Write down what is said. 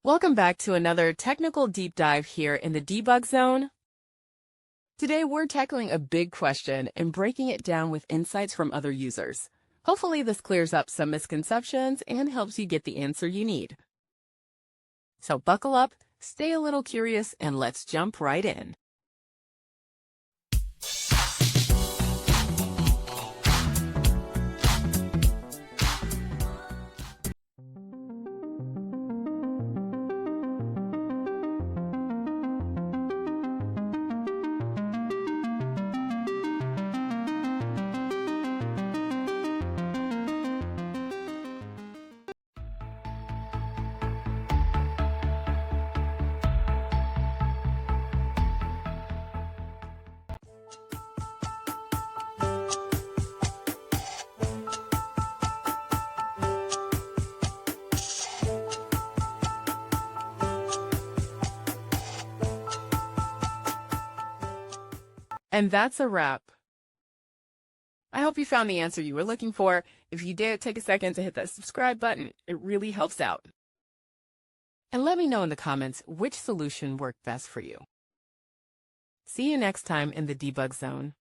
Welcome back to another technical deep dive here in the debug zone. Today we're tackling a big question and breaking it down with insights from other users. Hopefully this clears up some misconceptions and helps you get the answer you need. So buckle up, stay a little curious, and let's jump right in. And that's a wrap. I hope you found the answer you were looking for. If you did, take a second to hit that subscribe button. It really helps out. And let me know in the comments which solution worked best for you. See you next time in the debug zone.